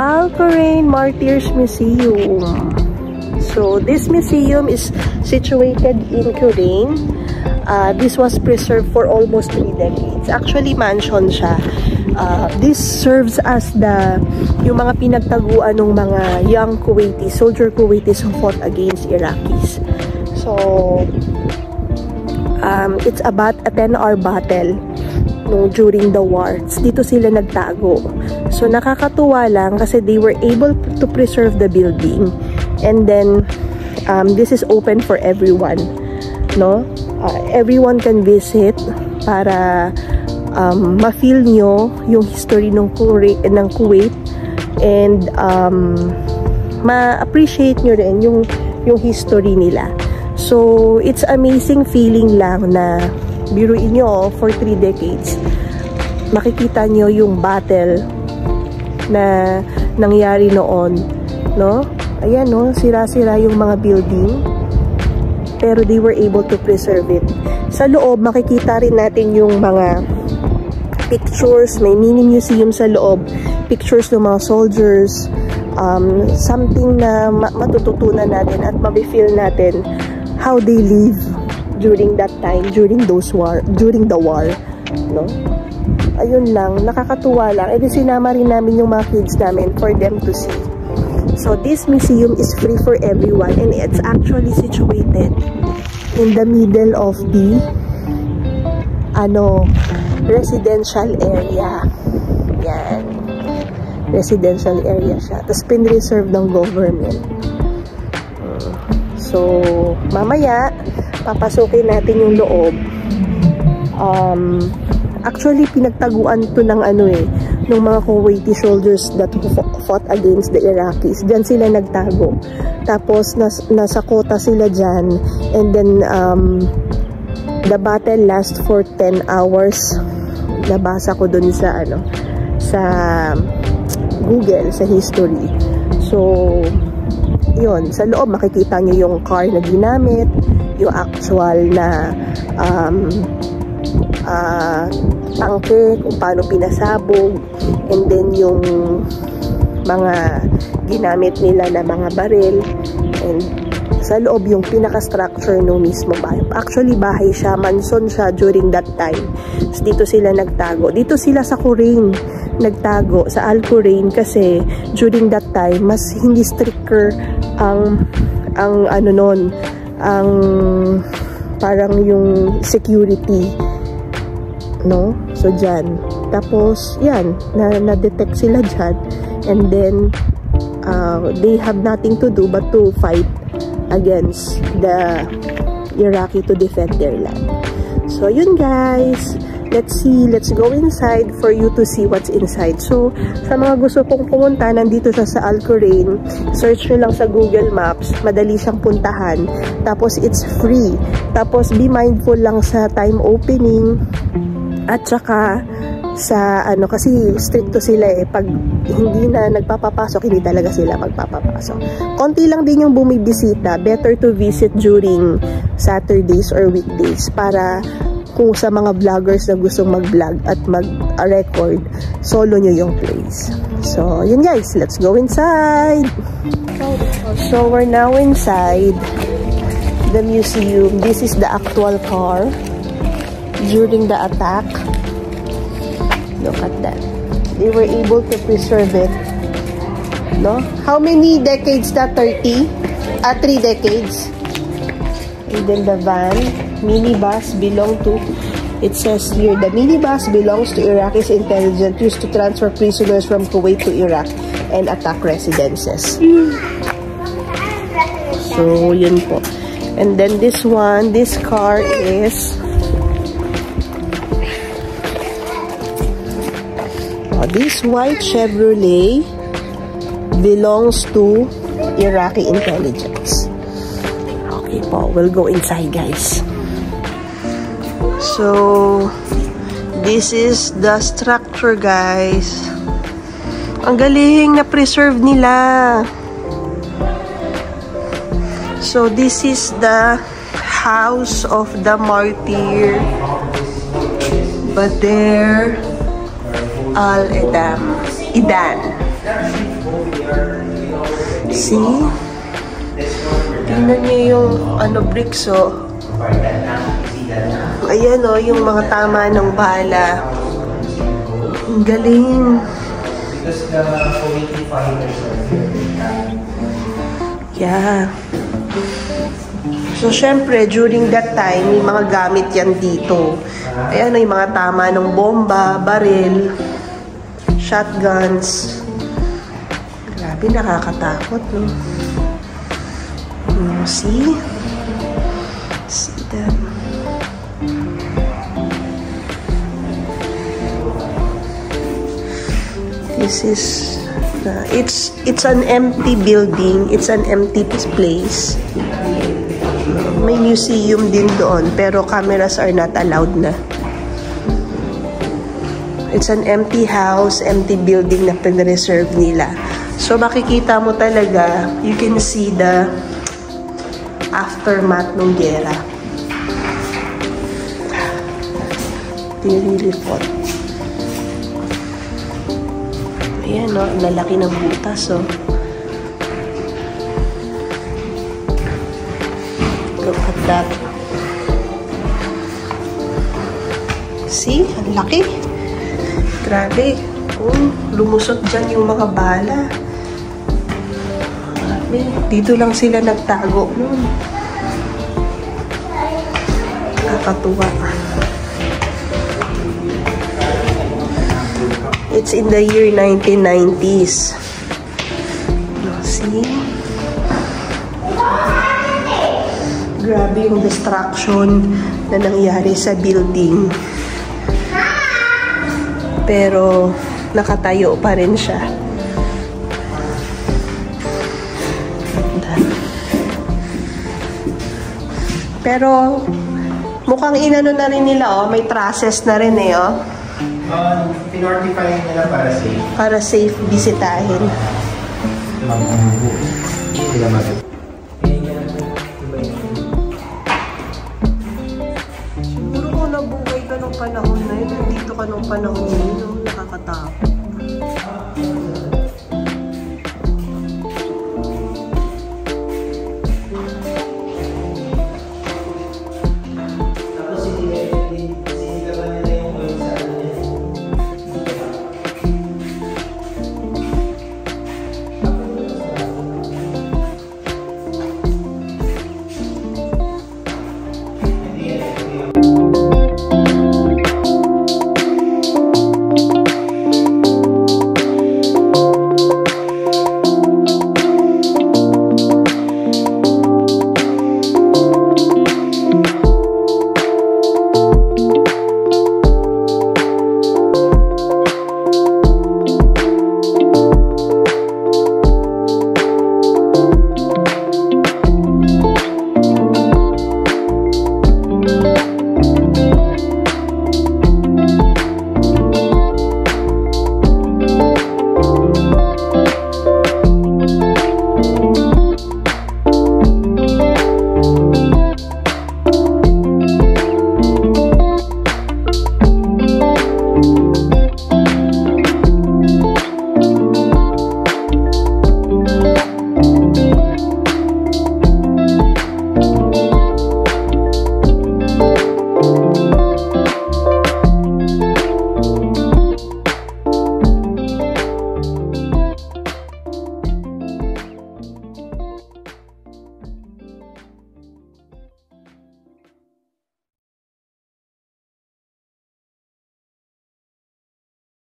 Al-Qurayn Martyrs Museum. So this museum is situated in Qurayn. This was preserved for almost 3 decades. Actually, mansion siya. This serves as yung mga pinagtaguan ng mga young Kuwaitis, soldier Kuwaitis who fought against Iraqis. So, it's about a 10-hour battle during the war. Dito sila nagtago. So, nakakatuwa lang kasi they were able to preserve the building. And then, this is open for everyone. No? Everyone can visit para ma-feel nyo yung history ng Kuwait and ma-appreciate nyo rin yung history nila. So, it's amazing feeling lang na biruin nyo for 3 decades. Makikita nyo yung battle na nangyari noon. No? Ayan, no? Sira-sira yung mga building. Pero they were able to preserve it. Sa loob, makikita rin natin yung mga pictures. May mini museum sa loob. Pictures ng mga soldiers. Something na matututunan natin at mabe-feel natin how they live during that time, during the war. No? Ayun lang, nakakatuwa lang. E di sinama rin namin yung mga kids namin for them to see. So this museum is free for everyone and it's actually situated in the middle of the residential area. Yan. Residential area siya. Tapos pin-reserve ng government. So mamaya papasukin natin yung loob. Actually pinagtaguan to ng ng mga Kuwaiti soldiers that fought against the Iraqis. Diyan sila nagtago. Tapos nasa kota sila dyan. And then the battle lasts for 10 hours. Nabasa ko dun sa sa Google, sa history. So yun, sa loob makikita nyo yung car na ginamit, yung actual na tangke, kung paano pinasabog, and then yung mga ginamit nila na mga baril, and sa loob yung pinaka-structure ng mismo bahay. Actually, bahay siya, mansion siya during that time. So, dito sila nagtago. Dito sila sa Qurayn nagtago, sa Al-Qurayn, kasi during that time, mas hindi stricter ang parang yung security. No? So, dyan. Tapos, yan. Na-detect sila dyan. And then, they have nothing to do but to fight against the Iraqi to defend their land. So, yun guys. Let's see. Let's go inside for you to see what's inside. So, sa mga gusto pong pumunta, nandito siya sa Al-Qurayn. Search nyo lang sa Google Maps. Madali siyang puntahan. Tapos, it's free. Tapos, be mindful lang sa time opening. At saka sa kasi stricto sila pag hindi na nagpapapasok, hindi talaga sila magpapapasok. Konti lang din yung bumibisita. Better to visit during Saturdays or weekdays para kung sa mga vloggers na gustong mag-vlog at mag-record, solo nyo yung place. So, yun guys, let's go inside. So, we're now inside the museum. This is the actual car during the attack. Look at that. They were able to preserve it. No? How many decades na? 30? 3 decades. And then the van, minibus belong to, it says here, the minibus belongs to Iraqis intelligence used to transfer prisoners from Kuwait to Iraq and attack residences. So, yun po. And then this one, this car is this white Chevrolet belongs to Iraqi intelligence. Okay po, we'll go inside guys. So, this is the structure guys. Ang galing na preserve nila. So, this is the house of the martyr. Badr al-Idan. See? Tingnan niyo yung bricks, oh. Ayan, oh, yung mga tama ng bala. Ang galing. Yeah. So, syempre, during that time, may mga gamit yan dito. Ayan, yung mga tama ng bomba, baril, shotguns. Grabe, nakakatakot, no? See? See that? This is it's an empty building. It's an empty place. May museum din doon, pero cameras are not allowed na. It's an empty house, empty building na pinreserve nila. So makikita mo talaga, you can see the aftermath ng gera. They really fought. Ayan, no? Lalaki ng butas, oh. Look at that. See? Ang laki. Grabe. Oh, lumusot dyan yung mga bala. Grabe. Dito lang sila nagtago nun. Nakakatuwa. It's in the year 1990s. See? Grabe yung destruction na nangyari sa building. Pero nakatayo pa rin siya. Pero mukhang inano na rin nila, oh. May trusses na rin, eh, oh. Pinortify nila para safe. Para safe bisitahin. Siguro kung nabuhay ka nung panahon na yun, nandito ka nung panahon na yun, nakakatakot.